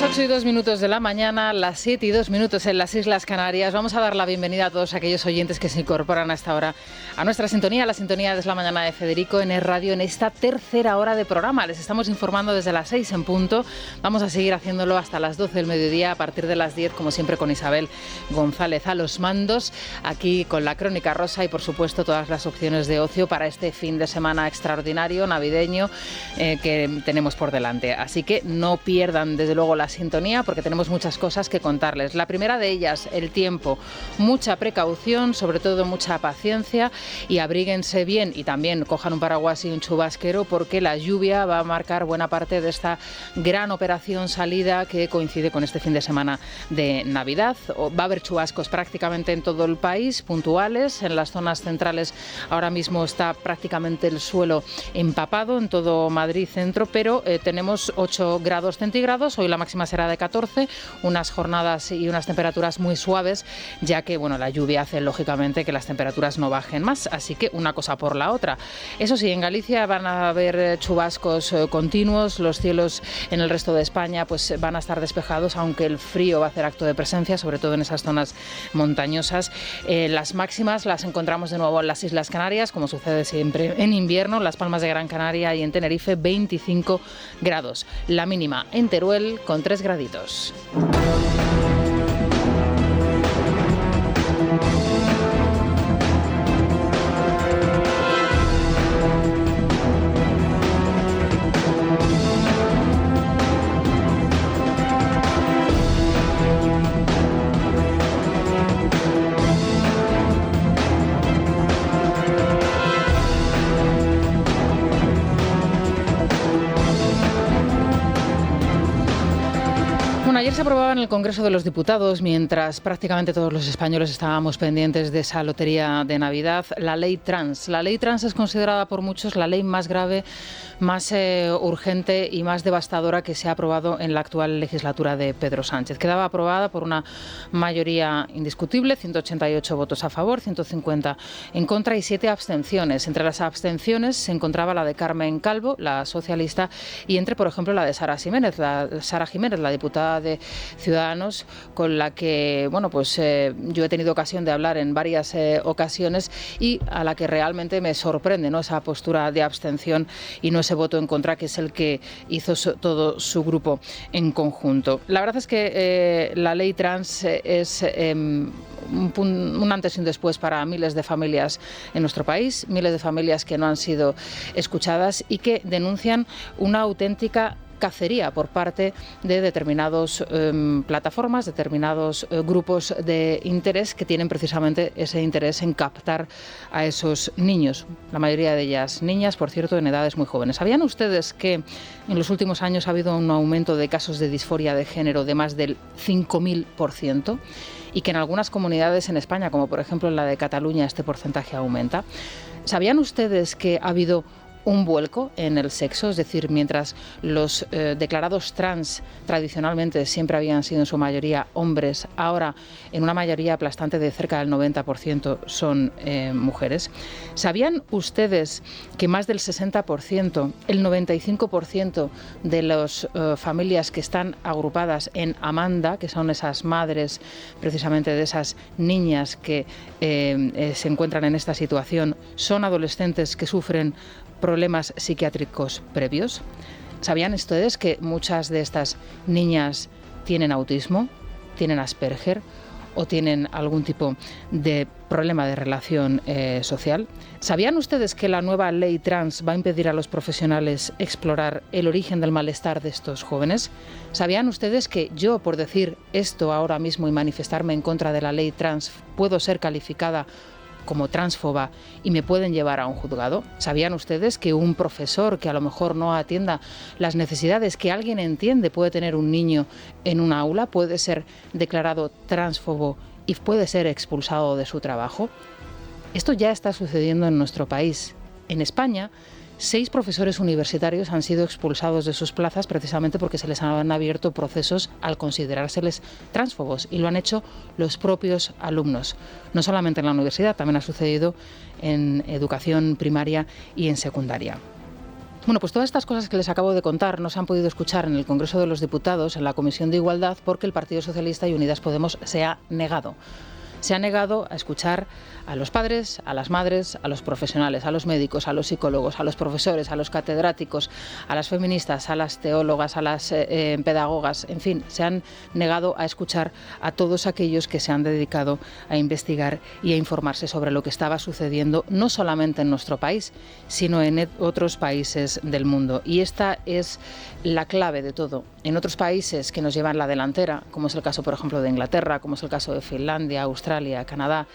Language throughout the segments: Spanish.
Las 8:02 de la mañana, las 7:02 en las Islas Canarias. Vamos a dar la bienvenida a todos aquellos oyentes que se incorporan a esta hora a nuestra sintonía. La sintonía es la mañana de Federico en Es Radio en esta tercera hora de programa. Les estamos informando desde las 6 en punto. Vamos a seguir haciéndolo hasta las 12 del mediodía, a partir de las 10, como siempre, con Isabel González a los mandos, aquí con la Crónica Rosa y, por supuesto, todas las opciones de ocio para este fin de semana extraordinario, navideño, que tenemos por delante. Así que no pierdan, desde luego, la sintonía, porque tenemos muchas cosas que contarles. La primera de ellas, el tiempo. Mucha precaución, sobre todo mucha paciencia, y abríguense bien y también cojan un paraguas y un chubasquero, porque la lluvia va a marcar buena parte de esta gran operación salida que coincide con este fin de semana de Navidad. Va a haber chubascos prácticamente en todo el país, puntuales. En las zonas centrales ahora mismo está prácticamente el suelo empapado en todo Madrid centro, pero tenemos 8 grados centígrados. Hoy la máxima será de 14, unas jornadas y unas temperaturas muy suaves, ya que la lluvia hace lógicamente que las temperaturas no bajen más, así que una cosa por la otra. Eso sí, en Galicia van a haber chubascos continuos, los cielos en el resto de España pues van a estar despejados, aunque el frío va a hacer acto de presencia, sobre todo en esas zonas montañosas. Las máximas las encontramos de nuevo en las Islas Canarias, como sucede siempre en invierno, en Las Palmas de Gran Canaria y en Tenerife, 25 grados. La mínima en Teruel, con 3 graditos. Ayer se aprobaba en el Congreso de los Diputados, mientras prácticamente todos los españoles estábamos pendientes de esa lotería de Navidad, la ley trans. La ley trans es considerada por muchos la ley más grave, más urgente y más devastadora que se ha aprobado en la actual legislatura de Pedro Sánchez. Quedaba aprobada por una mayoría indiscutible, 188 votos a favor, 150 en contra y 7 abstenciones. Entre las abstenciones se encontraba la de Carmen Calvo, la socialista, y entre, por ejemplo, la de Sara Jiménez, la diputada de Ciudadanos, con la que yo he tenido ocasión de hablar en varias ocasiones y a la que realmente me sorprende, ¿no?, esa postura de abstención y no ese voto en contra, que es el que hizo todo su grupo en conjunto. La verdad es que la ley trans es un antes y un después para miles de familias en nuestro país, miles de familias que no han sido escuchadas y que denuncian una auténtica cacería por parte de determinadas plataformas, determinados grupos de interés que tienen precisamente ese interés en captar a esos niños, la mayoría de ellas niñas, por cierto, en edades muy jóvenes. ¿Sabían ustedes que en los últimos años ha habido un aumento de casos de disforia de género de más del 5.000%? Y que en algunas comunidades en España, como por ejemplo en la de Cataluña, este porcentaje aumenta. ¿Sabían ustedes que ha habido un vuelco en el sexo? Es decir, mientras los declarados trans tradicionalmente siempre habían sido en su mayoría hombres, ahora en una mayoría aplastante de cerca del 90% son mujeres. ¿Sabían ustedes que más del 60%, el 95% de las familias que están agrupadas en Amanda, que son esas madres precisamente de esas niñas que se encuentran en esta situación, son adolescentes que sufren problemas psiquiátricos previos? ¿Sabían ustedes que muchas de estas niñas tienen autismo, tienen Asperger o tienen algún tipo de problema de relación social? ¿Sabían ustedes que la nueva ley trans va a impedir a los profesionales explorar el origen del malestar de estos jóvenes? ¿Sabían ustedes que yo, por decir esto ahora mismo y manifestarme en contra de la ley trans, puedo ser calificada como transfoba y me pueden llevar a un juzgado? ¿Sabían ustedes que un profesor que a lo mejor no atienda las necesidades que alguien entiende puede tener un niño en un aula, puede ser declarado transfobo y puede ser expulsado de su trabajo? Esto ya está sucediendo en nuestro país. En España, 6 profesores universitarios han sido expulsados de sus plazas precisamente porque se les han abierto procesos al considerárseles transfobos, y lo han hecho los propios alumnos. No solamente en la universidad, también ha sucedido en educación primaria y en secundaria. Bueno, pues todas estas cosas que les acabo de contar no se han podido escuchar en el Congreso de los Diputados, en la Comisión de Igualdad, porque el Partido Socialista y Unidas Podemos se ha negado. Se ha negado a escuchar a los padres, a las madres, a los profesionales, a los médicos, a los psicólogos, a los profesores, a los catedráticos, a las feministas, a las teólogas, a las pedagogas, en fin, se han negado a escuchar a todos aquellos que se han dedicado a investigar y a informarse sobre lo que estaba sucediendo no solamente en nuestro país, sino en otros países del mundo. Y esta es la clave de todo. En otros países que nos llevan la delantera, como es el caso, por ejemplo, de Inglaterra, como es el caso de Finlandia, Australia, Canadá,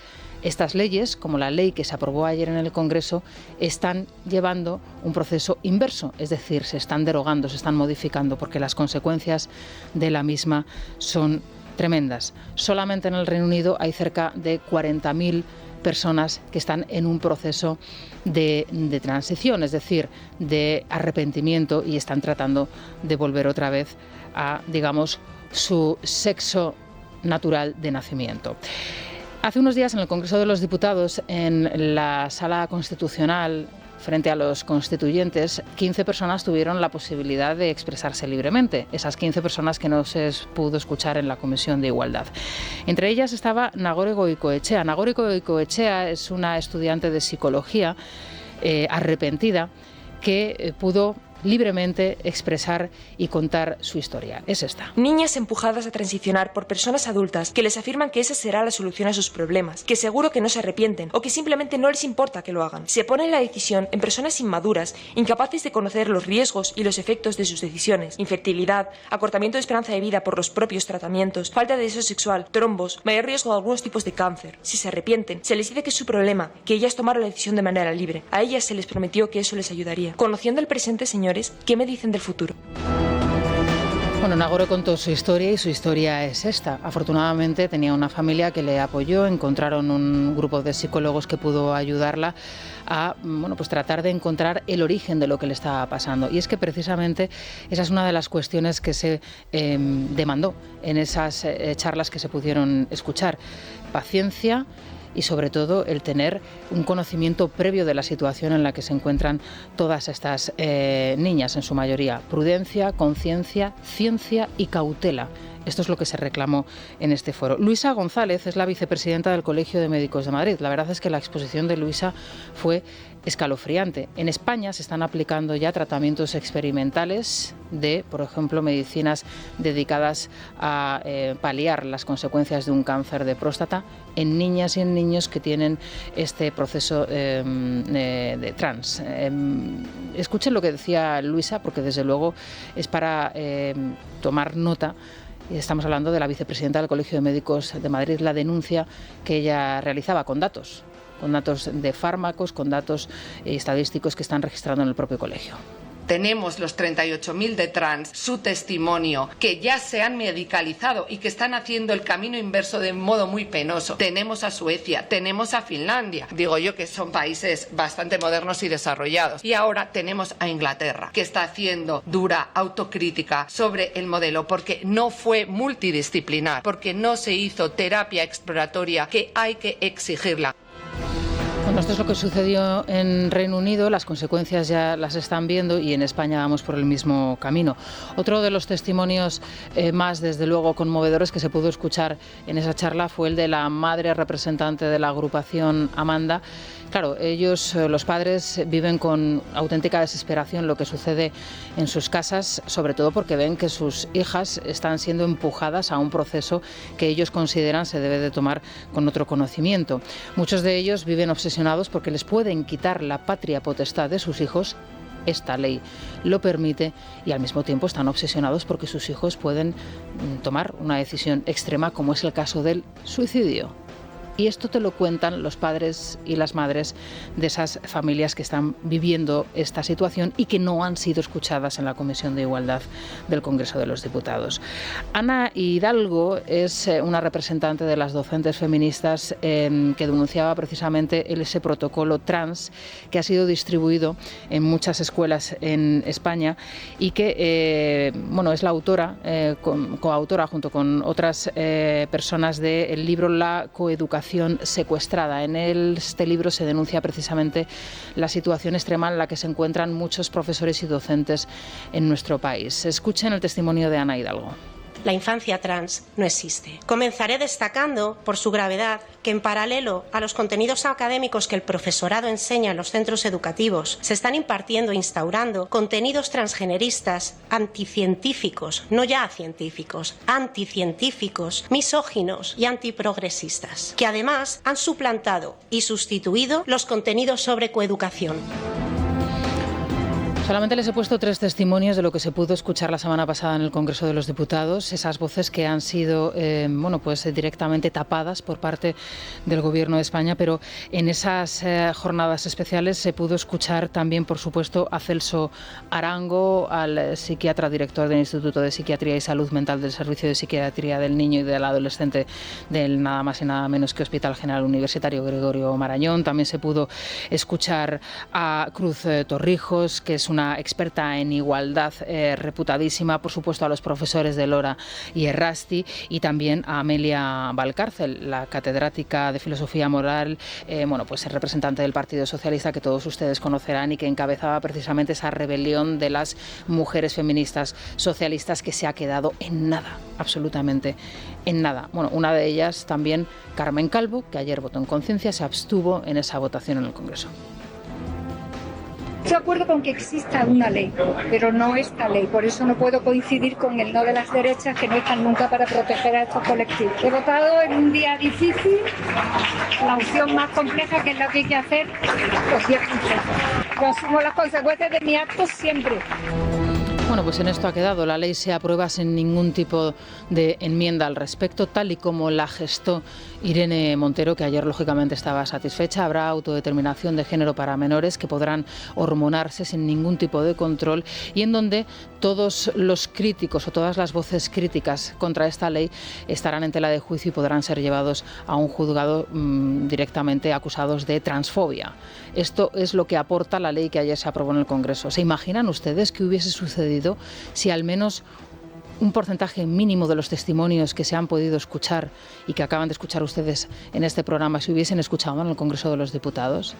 estas leyes, como la ley que se aprobó ayer en el Congreso, están llevando un proceso inverso, es decir, se están derogando, se están modificando, porque las consecuencias de la misma son tremendas. Solamente en el Reino Unido hay cerca de 40.000 personas que están en un proceso de transición, es decir, de arrepentimiento, y están tratando de volver otra vez a, digamos, su sexo natural de nacimiento. Hace unos días en el Congreso de los Diputados, en la Sala Constitucional, frente a los constituyentes, 15 personas tuvieron la posibilidad de expresarse libremente. Esas 15 personas que no se pudo escuchar en la Comisión de Igualdad. Entre ellas estaba Nagore Goikoetxea. Nagore Goikoetxea es una estudiante de psicología arrepentida que pudo libremente expresar y contar su historia. Es esta. Niñas empujadas a transicionar por personas adultas que les afirman que esa será la solución a sus problemas, que seguro que no se arrepienten o que simplemente no les importa que lo hagan. Se pone la decisión en personas inmaduras, incapaces de conocer los riesgos y los efectos de sus decisiones. Infertilidad, acortamiento de esperanza de vida por los propios tratamientos, falta de deseo sexual, trombos, mayor riesgo de algunos tipos de cáncer. Si se arrepienten, se les dice que es su problema, que ellas tomaron la decisión de manera libre. A ellas se les prometió que eso les ayudaría. Conociendo el presente, señores, ¿qué me dicen del futuro? Bueno, Nagore contó su historia y su historia es esta. Afortunadamente tenía una familia que le apoyó, encontraron un grupo de psicólogos que pudo ayudarla a pues tratar de encontrar el origen de lo que le estaba pasando. Y es que precisamente esa es una de las cuestiones que se demandó en esas charlas que se pudieron escuchar. Paciencia y sobre todo el tener un conocimiento previo de la situación en la que se encuentran todas estas niñas en su mayoría. Prudencia, conciencia, ciencia y cautela. Esto es lo que se reclamó en este foro. Luisa González es la vicepresidenta del Colegio de Médicos de Madrid. La verdad es que la exposición de Luisa fue escalofriante. En España se están aplicando ya tratamientos experimentales de, por ejemplo, medicinas dedicadas a paliar las consecuencias de un cáncer de próstata en niñas y en niños que tienen este proceso de trans. Escuchen lo que decía Luisa, porque desde luego es para tomar nota. Estamos hablando de la vicepresidenta del Colegio de Médicos de Madrid, la denuncia que ella realizaba con datos de fármacos, con datos estadísticos que están registrando en el propio colegio. Tenemos los 38.000 de trans, su testimonio, que ya se han medicalizado y que están haciendo el camino inverso de modo muy penoso. Tenemos a Suecia, tenemos a Finlandia. Digo yo que son países bastante modernos y desarrollados. Y ahora tenemos a Inglaterra, que está haciendo dura autocrítica sobre el modelo, porque no fue multidisciplinar, porque no se hizo terapia exploratoria, que hay que exigirla. Bueno, esto es lo que sucedió en Reino Unido, las consecuencias ya las están viendo y en España vamos por el mismo camino. Otro de los testimonios más, desde luego, conmovedores que se pudo escuchar en esa charla fue el de la madre representante de la agrupación Amanda. Claro, ellos, los padres, viven con auténtica desesperación lo que sucede en sus casas, sobre todo porque ven que sus hijas están siendo empujadas a un proceso que ellos consideran se debe de tomar con otro conocimiento. Muchos de ellos viven obsesionados porque les pueden quitar la patria potestad de sus hijos. Esta ley lo permite y al mismo tiempo están obsesionados porque sus hijos pueden tomar una decisión extrema, como es el caso del suicidio. Y esto te lo cuentan los padres y las madres de esas familias que están viviendo esta situación y que no han sido escuchadas en la Comisión de Igualdad del Congreso de los Diputados. Ana Hidalgo es una representante de las docentes feministas que denunciaba precisamente ese protocolo trans que ha sido distribuido en muchas escuelas en España y que es la autora, coautora junto con otras personas del libro La coeducación educación secuestrada. En este libro se denuncia precisamente la situación extrema en la que se encuentran muchos profesores y docentes en nuestro país. Escuchen el testimonio de Ana Hidalgo. La infancia trans no existe. Comenzaré destacando, por su gravedad, que en paralelo a los contenidos académicos que el profesorado enseña en los centros educativos, se están impartiendo e instaurando contenidos transgeneristas, anticientíficos, no ya científicos, anticientíficos, misóginos y antiprogresistas, que además han suplantado y sustituido los contenidos sobre coeducación. Solamente les he puesto 3 testimonios de lo que se pudo escuchar la semana pasada en el Congreso de los Diputados, esas voces que han sido directamente tapadas por parte del Gobierno de España, pero en esas jornadas especiales se pudo escuchar también, por supuesto, a Celso Arango, al psiquiatra director del Instituto de Psiquiatría y Salud Mental del Servicio de Psiquiatría del Niño y del Adolescente del nada más y nada menos que Hospital General Universitario Gregorio Marañón. También se pudo escuchar a Cruz Torrijos, que es una experta en igualdad reputadísima, por supuesto a los profesores de Lora y Errasti, y también a Amelia Valcárcel, la catedrática de Filosofía Moral, representante del Partido Socialista, que todos ustedes conocerán y que encabezaba precisamente esa rebelión de las mujeres feministas socialistas que se ha quedado en nada, absolutamente en nada. Bueno, una de ellas también, Carmen Calvo, que ayer votó en conciencia, se abstuvo en esa votación en el Congreso. Estoy de acuerdo con que exista una ley, pero no esta ley. Por eso no puedo coincidir con el no de las derechas, que no están nunca para proteger a estos colectivos. He votado en un día difícil, la opción más compleja, que es lo que hay que hacer, pues sí es compleja. Yo asumo las consecuencias de mi acto siempre. Bueno, pues en esto ha quedado. La ley se aprueba sin ningún tipo de enmienda al respecto, tal y como la gestó Irene Montero, que ayer lógicamente estaba satisfecha. Habrá autodeterminación de género para menores que podrán hormonarse sin ningún tipo de control, y en donde todos los críticos o todas las voces críticas contra esta ley estarán en tela de juicio y podrán ser llevados a un juzgado directamente acusados de transfobia. Esto es lo que aporta la ley que ayer se aprobó en el Congreso. ¿Se imaginan ustedes qué hubiese sucedido si al menos un porcentaje mínimo de los testimonios que se han podido escuchar y que acaban de escuchar ustedes en este programa se hubiesen escuchado en el Congreso de los Diputados?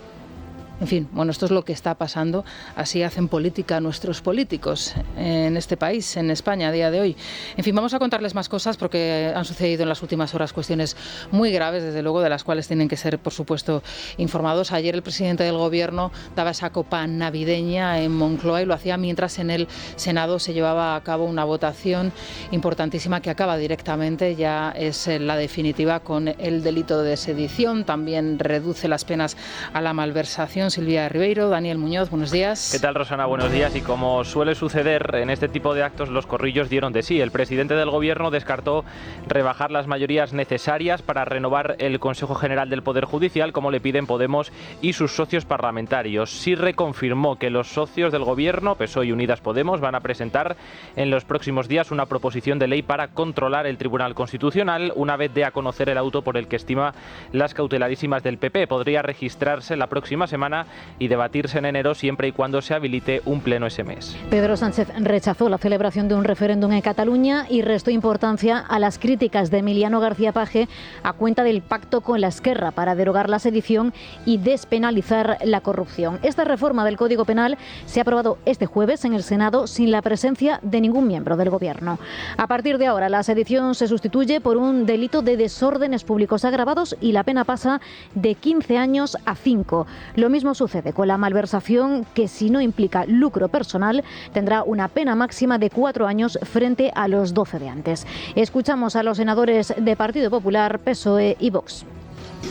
En fin, bueno, esto es lo que está pasando. Así hacen política nuestros políticos en este país, en España, a día de hoy. En fin, vamos a contarles más cosas porque han sucedido en las últimas horas cuestiones muy graves, desde luego, de las cuales tienen que ser, por supuesto, informados. Ayer el presidente del Gobierno daba esa copa navideña en Moncloa y lo hacía mientras en el Senado se llevaba a cabo una votación importantísima que acaba directamente, ya es la definitiva, con el delito de sedición. También reduce las penas a la malversación. Silvia Ribeiro, Daniel Muñoz, buenos días. ¿Qué tal, Rosana? Buenos días. Y como suele suceder en este tipo de actos, los corrillos dieron de sí. El presidente del Gobierno descartó rebajar las mayorías necesarias para renovar el Consejo General del Poder Judicial, como le piden Podemos y sus socios parlamentarios. Sí reconfirmó que los socios del Gobierno, PSOE y Unidas Podemos, van a presentar en los próximos días una proposición de ley para controlar el Tribunal Constitucional, una vez dé a conocer el auto por el que estima las cautelarísimas del PP. Podría registrarse la próxima semana y debatirse en enero, siempre y cuando se habilite un pleno ese mes. Pedro Sánchez rechazó la celebración de un referéndum en Cataluña y restó importancia a las críticas de Emiliano García Paje a cuenta del pacto con la Esquerra para derogar la sedición y despenalizar la corrupción. Esta reforma del Código Penal se ha aprobado este jueves en el Senado sin la presencia de ningún miembro del Gobierno. A partir de ahora, la sedición se sustituye por un delito de desórdenes públicos agravados y la pena pasa de 15 años a 5. Lo mismo sucede con la malversación, que si no implica lucro personal tendrá una pena máxima de 4 años frente a los 12 de antes. Escuchamos a los senadores de Partido Popular, PSOE y Vox.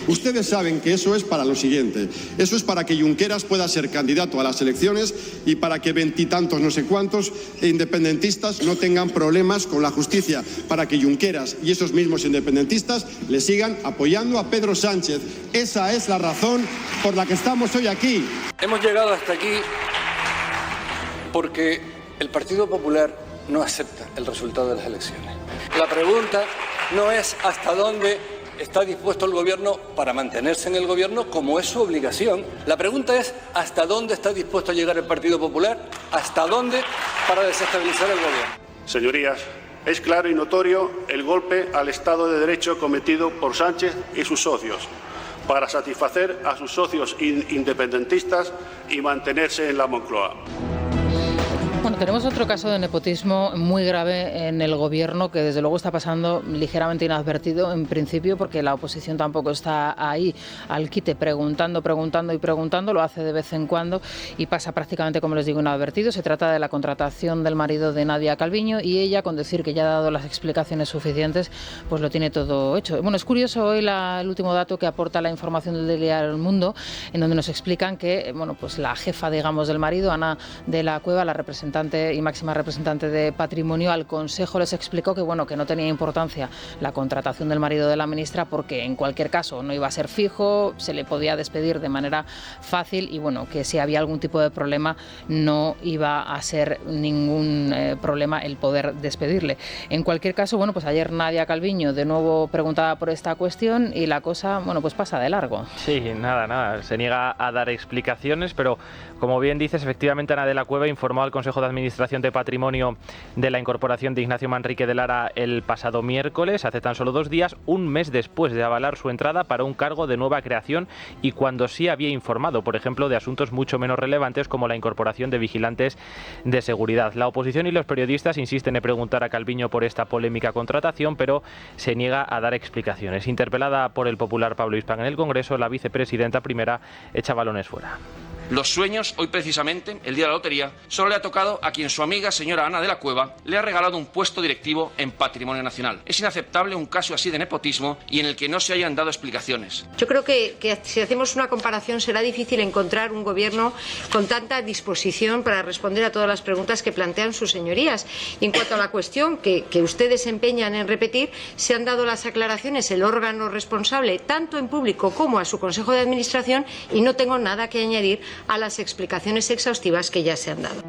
Ustedes saben que eso es para lo siguiente. Eso es para que Junqueras pueda ser candidato a las elecciones y para que veintitantos no sé cuántos independentistas no tengan problemas con la justicia, para que Junqueras y esos mismos independentistas le sigan apoyando a Pedro Sánchez. Esa es la razón por la que estamos hoy aquí. Hemos llegado hasta aquí porque el Partido Popular no acepta el resultado de las elecciones. La pregunta no es hasta dónde está dispuesto el Gobierno para mantenerse en el Gobierno, como es su obligación. La pregunta es hasta dónde está dispuesto a llegar el Partido Popular, hasta dónde para desestabilizar el Gobierno. Señorías, Es claro y notorio el golpe al Estado de Derecho cometido por Sánchez y sus socios para satisfacer a sus socios independentistas y mantenerse en la Moncloa. Bueno, tenemos otro caso de nepotismo muy grave en el Gobierno que desde luego está pasando ligeramente inadvertido en principio porque la oposición tampoco está ahí al quite preguntando, lo hace de vez en cuando y pasa prácticamente, como les digo, inadvertido. Se trata de la contratación del marido de Nadia Calviño y ella, con decir que ya ha dado las explicaciones suficientes, pues lo tiene todo hecho. Bueno, es curioso hoy el último dato que aporta la información del diario El Mundo, en donde nos explican que, bueno, pues la jefa, digamos, del marido, Ana de la Cueva, la representante y máxima representante de Patrimonio, al Consejo les explicó que, bueno, que no tenía importancia la contratación del marido de la ministra porque en cualquier caso no iba a ser fijo, se le podía despedir de manera fácil y, bueno, que si había algún tipo de problema no iba a ser ningún problema el poder despedirle. En cualquier caso, bueno, pues ayer Nadia Calviño de nuevo preguntaba por esta cuestión y la cosa, bueno, pues pasa de largo. Sí, nada, se niega a dar explicaciones, pero como bien dices, efectivamente Ana de la Cueva informó al Consejo de Administración de Patrimonio de la incorporación de Ignacio Manrique de Lara el pasado miércoles, hace tan solo 2 días, un mes después de avalar su entrada para un cargo de nueva creación y cuando sí había informado, por ejemplo, de asuntos mucho menos relevantes como la incorporación de vigilantes de seguridad. La oposición y los periodistas insisten en preguntar a Calviño por esta polémica contratación, pero se niega a dar explicaciones. Interpelada por el popular Pablo Hispán en el Congreso, la vicepresidenta primera echa balones fuera. Los sueños, hoy precisamente, el día de la lotería, solo le ha tocado a quien su amiga señora Ana de la Cueva le ha regalado un puesto directivo en Patrimonio Nacional. Es inaceptable un caso así de nepotismo y en el que no se hayan dado explicaciones. Yo creo que si hacemos una comparación será difícil encontrar un gobierno con tanta disposición para responder a todas las preguntas que plantean sus señorías. Y en cuanto a la cuestión que ustedes se empeñan en repetir, se han dado las aclaraciones el órgano responsable, tanto en público como a su Consejo de Administración, y no tengo nada que añadir a las explicaciones exhaustivas que ya se han dado.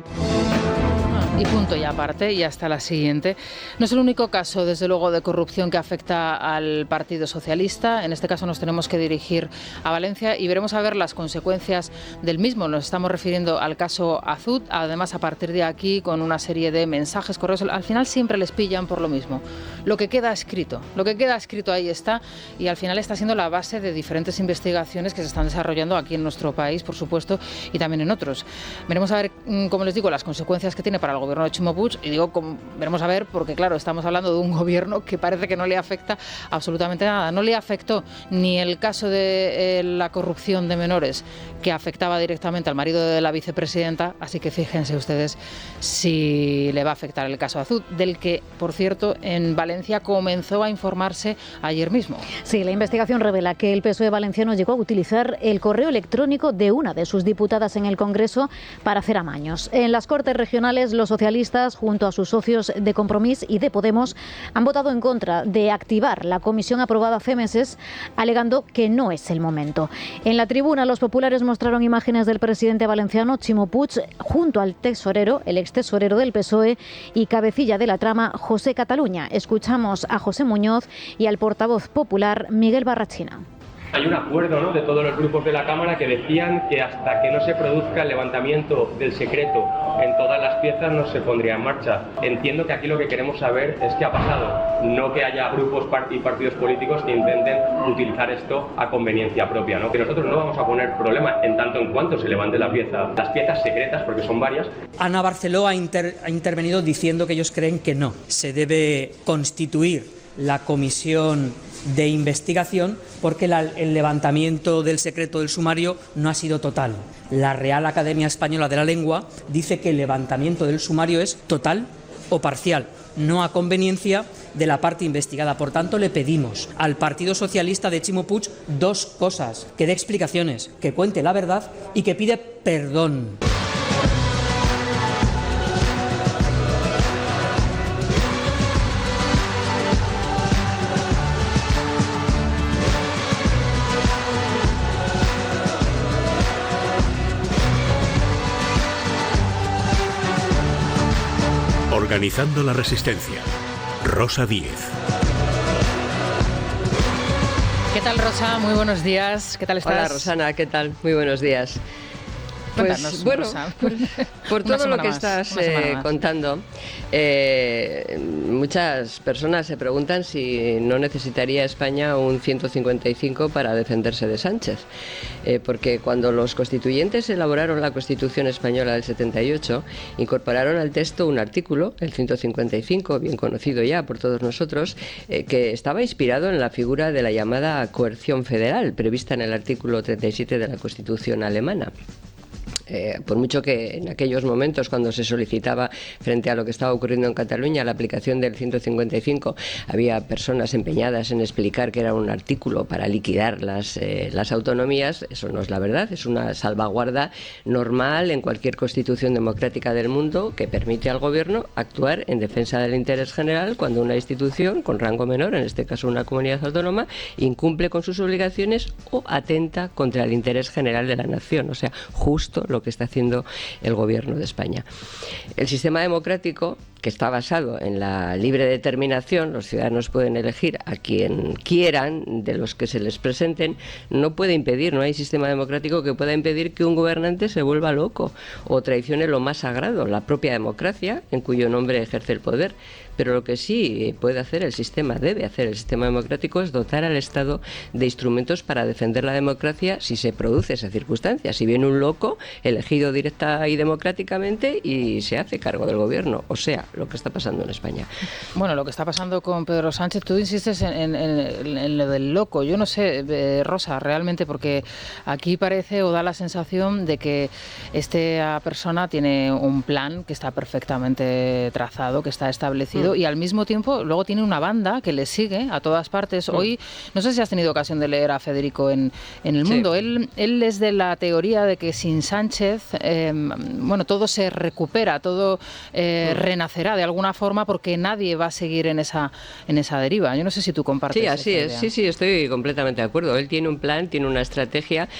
Y punto y aparte, y hasta la siguiente. No es el único caso, desde luego, de corrupción que afecta al Partido Socialista. En este caso nos tenemos que dirigir a Valencia y veremos a ver las consecuencias del mismo. Nos estamos refiriendo al caso Azud. Además, a partir de aquí, con una serie de mensajes, correos, al final siempre les pillan por lo mismo. Lo que queda escrito ahí está, y al final está siendo la base de diferentes investigaciones que se están desarrollando aquí en nuestro país, por supuesto, y también en otros. Veremos a ver, como les digo, las consecuencias que tiene para el gobierno de Chimo Puig, y digo, veremos a ver, porque claro, estamos hablando de un gobierno que parece que no le afecta absolutamente nada. No le afectó ni el caso de la corrupción de menores, que afectaba directamente al marido de la vicepresidenta, así que fíjense ustedes si le va a afectar el caso Azud, del que, por cierto, en Valencia comenzó a informarse ayer mismo. Sí, la investigación revela que el PSOE valenciano llegó a utilizar el correo electrónico de una de sus diputadas en el Congreso para hacer amaños. En las Cortes regionales, los socialistas, junto a sus socios de Compromís y de Podemos, han votado en contra de activar la comisión aprobada hace meses, alegando que no es el momento. En la tribuna, los populares mostraron imágenes del presidente valenciano Chimo Puig junto al tesorero, el extesorero del PSOE y cabecilla de la trama, José Cataluña. Escuchamos a José Muñoz y al portavoz popular Miguel Barrachina. Hay un acuerdo, ¿no?, de todos los grupos de la Cámara que decían que hasta que no se produzca el levantamiento del secreto en todas las piezas no se pondría en marcha. Entiendo que aquí lo que queremos saber es qué ha pasado, no que haya grupos y partidos políticos que intenten utilizar esto a conveniencia propia, ¿no? Que nosotros no vamos a poner problema en tanto en cuanto se levante la pieza, las piezas secretas, porque son varias. Ana Barceló ha intervenido diciendo que ellos creen que no se debe constituir la comisión de investigación porque el levantamiento del secreto del sumario no ha sido total. La Real Academia Española de la Lengua dice que el levantamiento del sumario es total o parcial, no a conveniencia de la parte investigada. Por tanto, le pedimos al Partido Socialista de Chimo Puig 2 cosas: que dé explicaciones, que cuente la verdad y que pide perdón. Organizando la resistencia. Rosa Díez. ¿Qué tal, Rosa? Muy buenos días. ¿Qué tal estás? Hola, Rosana. ¿Qué tal? Muy buenos días. Cuéntanos, bueno, Rosa. por todo lo que estás contando, muchas personas se preguntan si no necesitaría España un 155 para defenderse de Sánchez, porque cuando los constituyentes elaboraron la Constitución española del 78, incorporaron al texto un artículo, el 155, bien conocido ya por todos nosotros, que estaba inspirado en la figura de la llamada coerción federal, prevista en el artículo 37 de la Constitución alemana. Por mucho que en aquellos momentos, cuando se solicitaba frente a lo que estaba ocurriendo en Cataluña la aplicación del 155, había personas empeñadas en explicar que era un artículo para liquidar las autonomías, eso no es la verdad, es una salvaguarda normal en cualquier constitución democrática del mundo que permite al gobierno actuar en defensa del interés general cuando una institución con rango menor, en este caso una comunidad autónoma, incumple con sus obligaciones o atenta contra el interés general de la nación, o sea, justo lo que está haciendo el gobierno de España. El sistema democrático, que está basado en la libre determinación, los ciudadanos pueden elegir a quien quieran de los que se les presenten, no puede impedir, no hay sistema democrático que pueda impedir que un gobernante se vuelva loco o traicione lo más sagrado, la propia democracia, en cuyo nombre ejerce el poder. Pero lo que sí puede hacer el sistema, debe hacer el sistema democrático, es dotar al Estado de instrumentos para defender la democracia si se produce esa circunstancia. Si viene un loco elegido directa y democráticamente y se hace cargo del gobierno, o sea, lo que está pasando en España. Bueno, lo que está pasando con Pedro Sánchez, tú insistes en lo del loco. Yo no sé, Rosa, realmente, porque aquí parece o da la sensación de que esta persona tiene un plan que está perfectamente trazado, que está establecido, y al mismo tiempo luego tiene una banda que le sigue a todas partes. Hoy, no sé si has tenido ocasión de leer a Federico en El Mundo. Sí. Él es de la teoría de que sin Sánchez, todo se recupera, todo renacerá de alguna forma, porque nadie va a seguir en esa deriva. Yo no sé si tú compartes. Sí, así es. Idea. Sí, estoy completamente de acuerdo. Él tiene un plan, tiene una estrategia.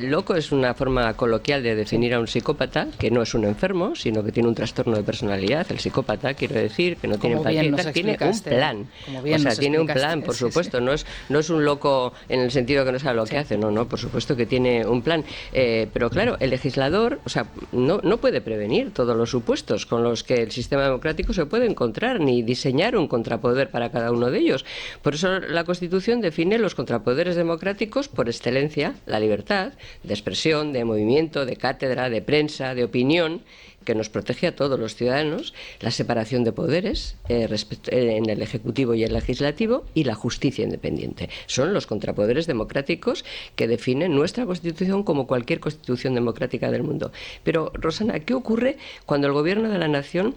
Loco es una forma coloquial de definir a un psicópata, que no es un enfermo, sino que tiene un trastorno de personalidad. El psicópata, quiero decir, que no tiene empatía, tiene un plan. O sea, tiene un plan, por supuesto. Sí. No es un loco en el sentido que no sabe lo que hace. No, por supuesto que tiene un plan. Pero claro, el legislador, o sea, no puede prevenir todos los supuestos con los que el sistema democrático se puede encontrar, ni diseñar un contrapoder para cada uno de ellos. Por eso la Constitución define los contrapoderes democráticos por excelencia: la libertad de expresión, de movimiento, de cátedra, de prensa, de opinión, que nos protege a todos los ciudadanos, la separación de poderes en el Ejecutivo y el Legislativo, y la justicia independiente. Son los contrapoderes democráticos que definen nuestra Constitución como cualquier Constitución democrática del mundo. Pero, Rosana, ¿qué ocurre cuando el Gobierno de la Nación,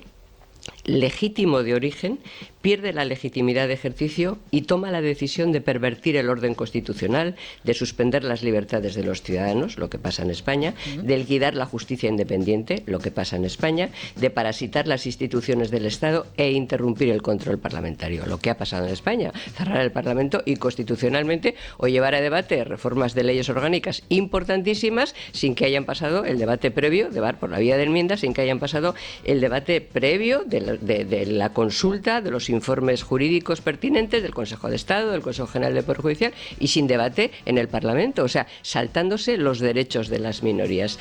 legítimo de origen, pierde la legitimidad de ejercicio y toma la decisión de pervertir el orden constitucional, de suspender las libertades de los ciudadanos, lo que pasa en España, de liquidar la justicia independiente, lo que pasa en España, de parasitar las instituciones del Estado e interrumpir el control parlamentario, lo que ha pasado en España, cerrar el Parlamento y constitucionalmente o llevar a debate reformas de leyes orgánicas importantísimas sin que hayan pasado el debate previo, por la vía de enmiendas, sin que hayan pasado el debate previo de la consulta, de los informes jurídicos pertinentes del Consejo de Estado, del Consejo General del Poder Judicial, y sin debate en el Parlamento, o sea, saltándose los derechos de las minorías.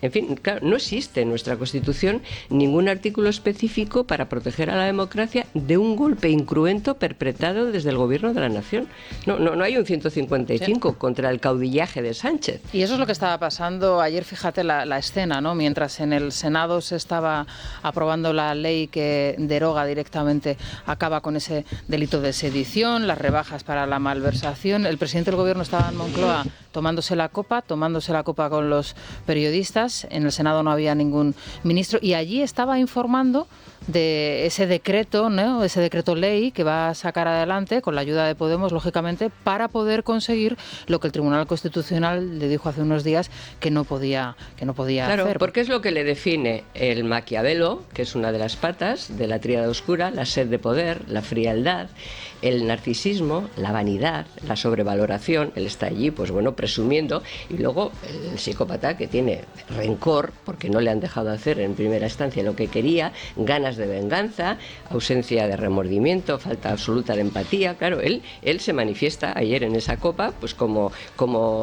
En fin, claro, no existe en nuestra Constitución ningún artículo específico para proteger a la democracia de un golpe incruento perpetrado desde el Gobierno de la Nación. No hay un 155 contra el caudillaje de Sánchez. Y eso es lo que estaba pasando ayer. Fíjate la escena, ¿no? Mientras en el Senado se estaba aprobando la ley que deroga directamente, acaba con ese delito de sedición, las rebajas para la malversación. El presidente del Gobierno estaba en Moncloa tomándose la copa con los periodistas. En el Senado no había ningún ministro y allí estaba informando de ese decreto, ¿no? Ese decreto ley que va a sacar adelante con la ayuda de Podemos, lógicamente, para poder conseguir lo que el Tribunal Constitucional le dijo hace unos días que no podía claro, hacer. Porque es lo que le define el Maquiavelo, que es una de las patas de la tríada oscura: la sed de poder, la frialdad, el narcisismo, la vanidad, la sobrevaloración. Él está allí, pues bueno, presumiendo, y luego el psicópata, que tiene rencor porque no le han dejado hacer en primera instancia lo que quería, ganas ganas de venganza, ausencia de remordimiento, falta absoluta de empatía. Claro, él se manifiesta ayer en esa copa, pues como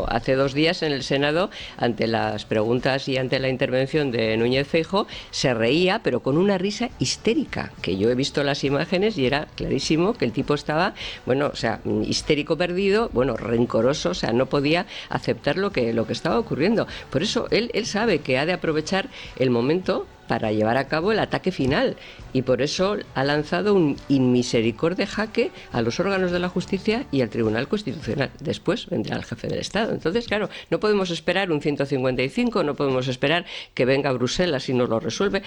hace 2 días en el Senado, ante las preguntas y ante la intervención de Núñez Feijóo, se reía, pero con una risa histérica, que yo he visto las imágenes y era clarísimo que el tipo estaba, histérico perdido, rencoroso, no podía aceptar lo que estaba ocurriendo. Por eso él sabe que ha de aprovechar el momento para llevar a cabo el ataque final, y por eso ha lanzado un inmisericorde jaque a los órganos de la justicia y al Tribunal Constitucional. Después vendrá el jefe del Estado. Entonces, claro, no podemos esperar un 155, no podemos esperar que venga a Bruselas y nos resuelva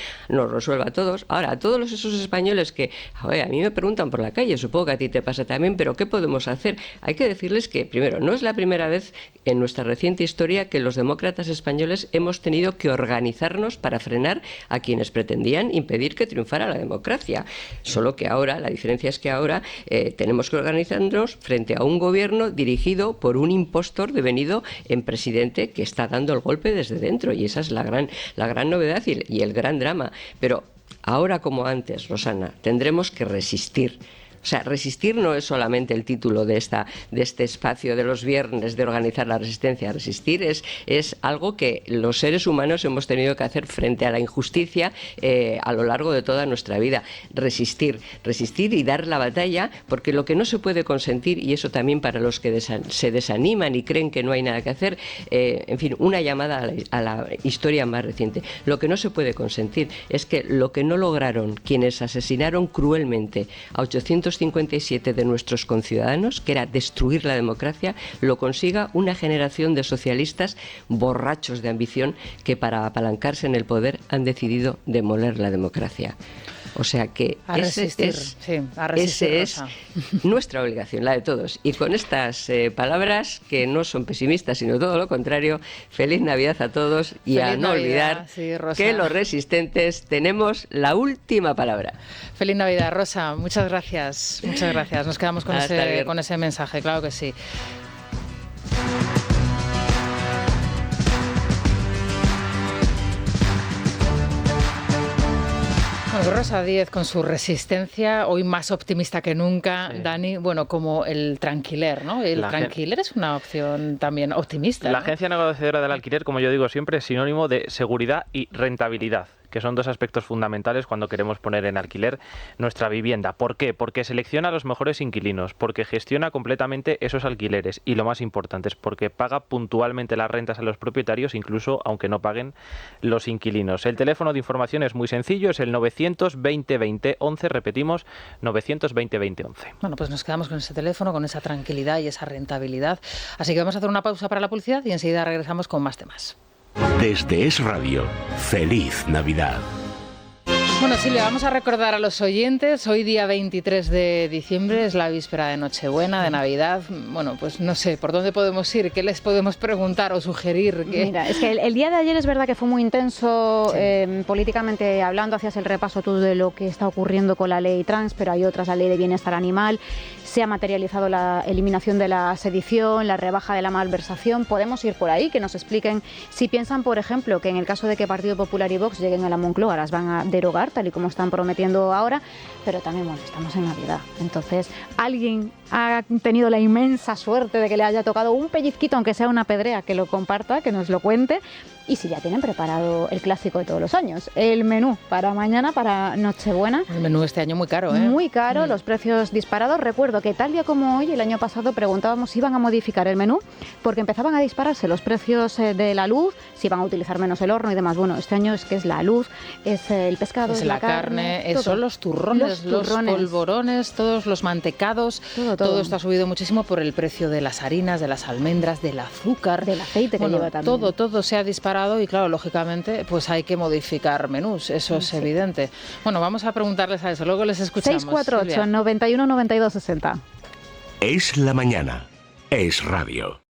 a todos. Ahora, a todos esos españoles que, a mí me preguntan por la calle, supongo que a ti te pasa también, pero ¿qué podemos hacer? Hay que decirles que, primero, no es la primera vez en nuestra reciente historia que los demócratas españoles hemos tenido que organizarnos para frenar a quienes pretendían impedir que triunfara la democracia. Solo que ahora, la diferencia es que ahora tenemos que organizarnos frente a un gobierno dirigido por un impostor devenido en presidente que está dando el golpe desde dentro, y esa es la gran novedad y el gran drama. Pero ahora como antes, Rosana, tendremos que resistir. O sea, resistir no es solamente el título de este espacio de los viernes de organizar la resistencia. Resistir es algo que los seres humanos hemos tenido que hacer frente a la injusticia a lo largo de toda nuestra vida. Resistir y dar la batalla, porque lo que no se puede consentir, y eso también para los que se desaniman y creen que no hay nada que hacer, en fin, una llamada a la historia más reciente. Lo que no se puede consentir es que lo que no lograron quienes asesinaron cruelmente a 857 de nuestros conciudadanos, que era destruir la democracia, lo consiga una generación de socialistas borrachos de ambición que para apalancarse en el poder han decidido demoler la democracia. O sea que esa es nuestra obligación, la de todos. Y con estas palabras, que no son pesimistas, sino todo lo contrario, feliz Navidad a todos y a no olvidar que los resistentes tenemos la última palabra. Feliz Navidad, Rosa. Muchas gracias. Muchas gracias. Nos quedamos con ese mensaje, claro que sí. Rosa Díez con su resistencia, hoy más optimista que nunca, sí. Dani, como el tranquiler, ¿no? El tranquiler es una opción también optimista. La ¿no? agencia negociadora del alquiler, como yo digo siempre, es sinónimo de seguridad y rentabilidad, que son 2 aspectos fundamentales cuando queremos poner en alquiler nuestra vivienda. ¿Por qué? Porque selecciona a los mejores inquilinos, porque gestiona completamente esos alquileres y, lo más importante, es porque paga puntualmente las rentas a los propietarios, incluso aunque no paguen los inquilinos. El teléfono de información es muy sencillo, es el 920-20-11, repetimos, 920-20-11. Bueno, pues nos quedamos con ese teléfono, con esa tranquilidad y esa rentabilidad. Así que vamos a hacer una pausa para la publicidad y enseguida regresamos con más temas. Desde Es Radio, feliz Navidad. Bueno, Silvia, vamos a recordar a los oyentes, hoy día 23 de diciembre es la víspera de Nochebuena, de Navidad. Bueno, pues no sé, ¿por dónde podemos ir? ¿Qué les podemos preguntar o sugerir? Mira, es que el día de ayer es verdad que fue muy intenso, sí. Políticamente hablando, hacías el repaso tú de lo que está ocurriendo con la ley trans, pero hay otras, la ley de bienestar animal, se ha materializado la eliminación de la sedición, la rebaja de la malversación. Podemos ir por ahí, que nos expliquen si piensan, por ejemplo, que en el caso de que Partido Popular y Vox lleguen a la Moncloa, las van a derogar, tal y como están prometiendo ahora, pero también, estamos en Navidad. Entonces, alguien ha tenido la inmensa suerte de que le haya tocado un pellizquito, aunque sea una pedrea, que lo comparta, que nos lo cuente. Y si ya tienen preparado el clásico de todos los años, el menú para mañana, para Nochebuena. El menú este año muy caro, ¿eh? Muy caro, los precios disparados. Recuerdo que tal día como hoy, el año pasado, preguntábamos si iban a modificar el menú, porque empezaban a dispararse los precios de la luz, si iban a utilizar menos el horno y demás. Bueno, este año es que es la luz, es el pescado, es la carne, son los turrones, los polvorones, todos los mantecados, todo esto ha subido muchísimo por el precio de las harinas, de las almendras, del azúcar, del aceite que lleva también. Todo se ha disparado y claro, lógicamente, pues hay que modificar menús, eso es evidente. Bueno, vamos a preguntarles a eso, luego les escuchamos. 648 91 92 60. Es la mañana, es radio.